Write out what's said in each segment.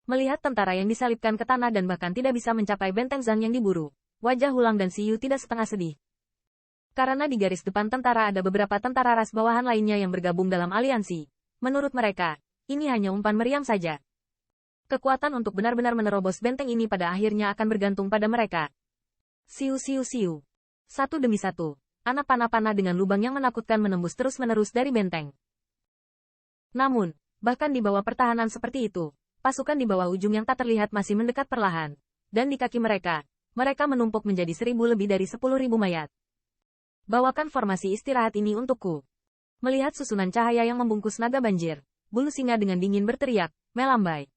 Melihat tentara yang disalibkan ke tanah dan bahkan tidak bisa mencapai benteng Zhang yang diburu, wajah Hulang dan Siyu tidak setengah sedih. Karena di garis depan tentara ada beberapa tentara ras bawahan lainnya yang bergabung dalam aliansi. Menurut mereka, ini hanya umpan meriam saja. Kekuatan untuk benar-benar menerobos benteng ini pada akhirnya akan bergantung pada mereka. Siu siu siu. Satu demi satu, anak panah-panah dengan lubang yang menakutkan menembus terus-menerus dari benteng. Namun, bahkan di bawah pertahanan seperti itu, pasukan di bawah ujung yang tak terlihat masih mendekat perlahan. Dan di kaki mereka, mereka menumpuk menjadi 1000 lebih dari 10.000 mayat. Bawakan formasi istirahat ini untukku. Melihat susunan cahaya yang membungkus naga banjir, bulu singa dengan dingin berteriak, melambai.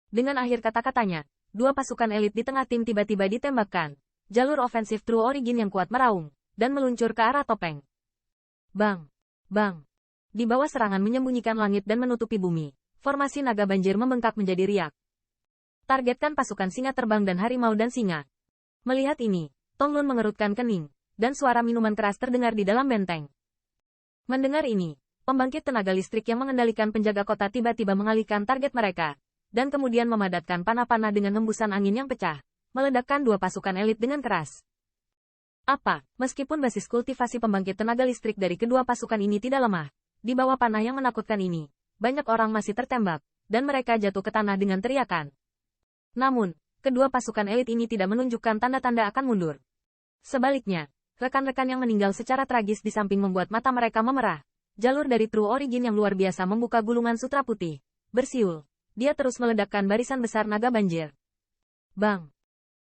Dengan akhir kata-katanya, dua pasukan elit di tengah tim tiba-tiba ditembakkan. Jalur ofensif True Origin yang kuat meraung, dan meluncur ke arah topeng. Bang! Bang! Di bawah serangan menyembunyikan langit dan menutupi bumi, formasi naga banjir membengkak menjadi riak. Targetkan pasukan singa terbang dan harimau dan singa. Melihat ini, Tonglun mengerutkan kening, dan suara minuman keras terdengar di dalam benteng. Mendengar ini, pembangkit tenaga listrik yang mengendalikan penjaga kota tiba-tiba mengalihkan target mereka, dan kemudian memadatkan panah-panah dengan hembusan angin yang pecah, meledakkan dua pasukan elit dengan keras. Apa, meskipun basis kultivasi pembangkit tenaga listrik dari kedua pasukan ini tidak lemah, di bawah panah yang menakutkan ini, banyak orang masih tertembak, dan mereka jatuh ke tanah dengan teriakan. Namun, kedua pasukan elit ini tidak menunjukkan tanda-tanda akan mundur. Sebaliknya, rekan-rekan yang meninggal secara tragis di samping membuat mata mereka memerah. Jalur dari True Origin yang luar biasa membuka gulungan sutra putih. Bersiul, dia terus meledakkan barisan besar naga banjir. Bang!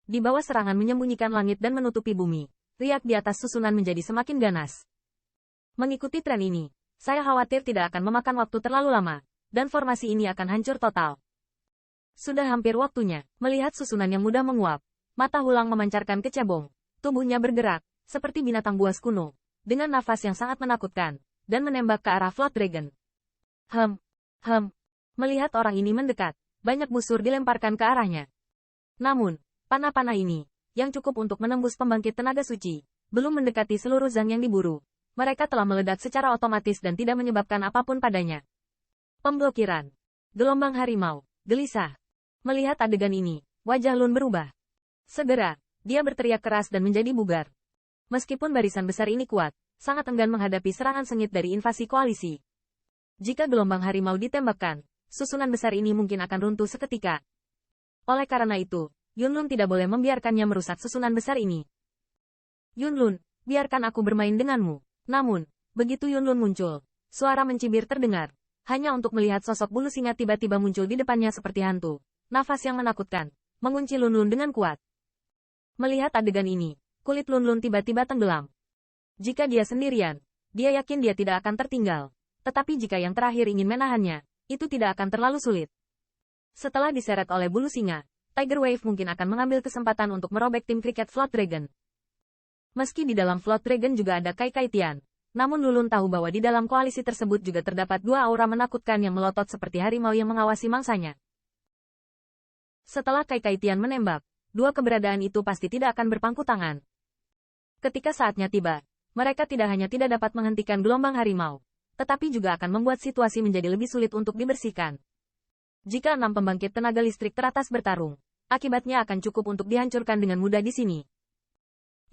Di bawah serangan menyembunyikan langit dan menutupi bumi, riak di atas susunan menjadi semakin ganas. Mengikuti tren ini, saya khawatir tidak akan memakan waktu terlalu lama, dan formasi ini akan hancur total. Sudah hampir waktunya, melihat susunan yang mudah menguap, mata Hulang memancarkan kecebong, tubuhnya bergerak, seperti binatang buas kuno, dengan nafas yang sangat menakutkan, dan menembak ke arah Flood Dragon. Melihat orang ini mendekat, banyak busur dilemparkan ke arahnya. Namun, panah-panah ini, yang cukup untuk menembus pembangkit tenaga suci, belum mendekati seluruh Zhang yang diburu. Mereka telah meledak secara otomatis dan tidak menyebabkan apapun padanya. Pemblokiran. Gelombang harimau. Gelisah. Melihat adegan ini, wajah Lun berubah. Segera, dia berteriak keras dan menjadi bugar. Meskipun barisan besar ini kuat, sangat enggan menghadapi serangan sengit dari invasi koalisi. Jika gelombang harimau ditembakkan, susunan besar ini mungkin akan runtuh seketika. Oleh karena itu, Yunlun tidak boleh membiarkannya merusak susunan besar ini. Yunlun, biarkan aku bermain denganmu. Namun, begitu Yunlun muncul, suara mencibir terdengar. Hanya untuk melihat sosok bulu singa tiba-tiba muncul di depannya seperti hantu. Nafas yang menakutkan, mengunci Lunlun dengan kuat. Melihat adegan ini, kulit Lunlun tiba-tiba tenggelam. Jika dia sendirian, dia yakin dia tidak akan tertinggal. Tetapi jika yang terakhir ingin menahannya, itu tidak akan terlalu sulit. Setelah diseret oleh bulu singa, Tiger Wave mungkin akan mengambil kesempatan untuk merobek tim kriket Flood Dragon. Meski di dalam Flood Dragon juga ada Kai Kai Tian, namun Lulun tahu bahwa di dalam koalisi tersebut juga terdapat dua aura menakutkan yang melotot seperti harimau yang mengawasi mangsanya. Setelah Kai Kai Tian menembak, dua keberadaan itu pasti tidak akan berpangku tangan. Ketika saatnya tiba, mereka tidak hanya tidak dapat menghentikan gelombang harimau, tetapi juga akan membuat situasi menjadi lebih sulit untuk dibersihkan. Jika 6 pembangkit tenaga listrik teratas bertarung, akibatnya akan cukup untuk dihancurkan dengan mudah di sini.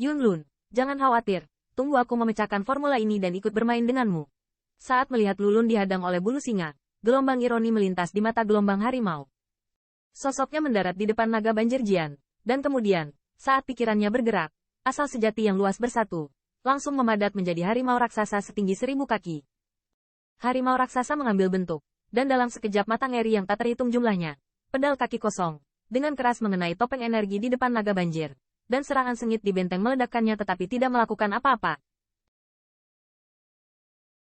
Yunlun, jangan khawatir, tunggu aku memecahkan formula ini dan ikut bermain denganmu. Saat melihat Lulun dihadang oleh bulu singa, gelombang ironi melintas di mata gelombang harimau. Sosoknya mendarat di depan naga banjir Jian, dan kemudian, saat pikirannya bergerak, asal sejati yang luas bersatu, langsung memadat menjadi harimau raksasa setinggi 1000 kaki. Harimau raksasa mengambil bentuk, dan dalam sekejap mata ngeri yang tak terhitung jumlahnya, pedal kaki kosong, dengan keras mengenai topeng energi di depan naga banjir, dan serangan sengit di benteng meledakkannya tetapi tidak melakukan apa-apa.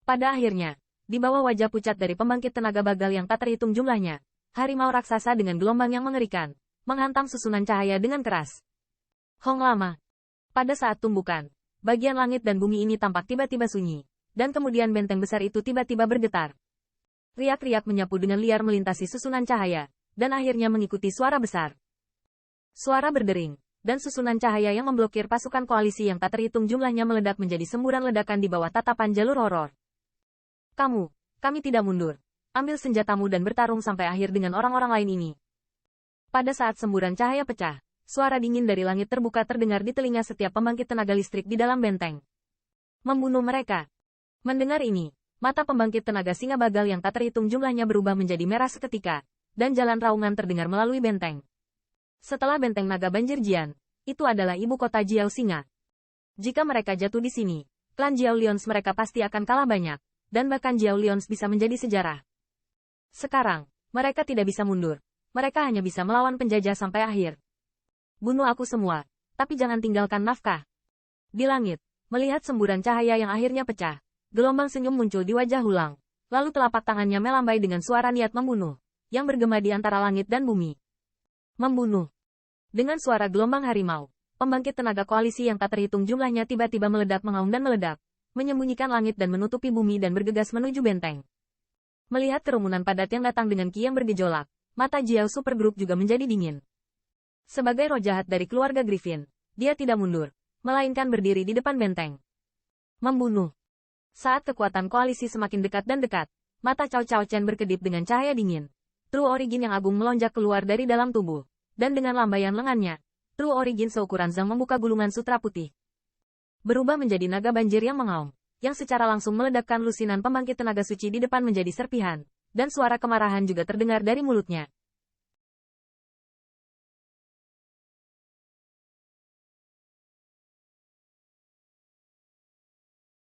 Pada akhirnya, di bawah wajah pucat dari pembangkit tenaga bagal yang tak terhitung jumlahnya, harimau raksasa dengan gelombang yang mengerikan, menghantam susunan cahaya dengan keras. Hong lama. Pada saat tumbukan, bagian langit dan bumi ini tampak tiba-tiba sunyi, dan kemudian benteng besar itu tiba-tiba bergetar. Riak-riak menyapu dengan liar melintasi susunan cahaya, dan akhirnya mengikuti suara besar. Suara berdering, dan susunan cahaya yang memblokir pasukan koalisi yang tak terhitung jumlahnya meledak menjadi semburan ledakan di bawah tatapan jalur horor. Kami tidak mundur. Ambil senjatamu dan bertarung sampai akhir dengan orang-orang lain ini. Pada saat semburan cahaya pecah, suara dingin dari langit terbuka terdengar di telinga setiap pembangkit tenaga listrik di dalam benteng. Membunuh mereka. Mendengar ini, mata pembangkit tenaga singa bagal yang tak terhitung jumlahnya berubah menjadi merah seketika, dan jalan raungan terdengar melalui benteng. Setelah benteng naga banjir Jian, itu adalah ibu kota Jiao Singa. Jika mereka jatuh di sini, klan Jiao Lions mereka pasti akan kalah banyak, dan bahkan Jiao Lions bisa menjadi sejarah. Sekarang, mereka tidak bisa mundur. Mereka hanya bisa melawan penjajah sampai akhir. Bunuh aku semua, tapi jangan tinggalkan nafkah. Di langit, melihat semburan cahaya yang akhirnya pecah, gelombang senyum muncul di wajah Hulang. Lalu telapak tangannya melambai dengan suara niat membunuh, yang bergema di antara langit dan bumi. Membunuh. Dengan suara gelombang harimau, pembangkit tenaga koalisi yang tak terhitung jumlahnya tiba-tiba meledak mengaum dan meledak, menyembunyikan langit dan menutupi bumi dan bergegas menuju benteng. Melihat kerumunan padat yang datang dengan ki yang bergejolak, mata Jiao Super Group juga menjadi dingin. Sebagai roh jahat dari keluarga Griffin, dia tidak mundur, melainkan berdiri di depan benteng. Membunuh. Saat kekuatan koalisi semakin dekat dan dekat, mata Cao Cao Chen berkedip dengan cahaya dingin. True Origin yang agung melonjak keluar dari dalam tubuh, dan dengan lambaian lengannya, True Origin seukuran Zhang membuka gulungan sutra putih. Berubah menjadi naga banjir yang mengaum, yang secara langsung meledakkan lusinan pembangkit tenaga suci di depan menjadi serpihan, dan suara kemarahan juga terdengar dari mulutnya.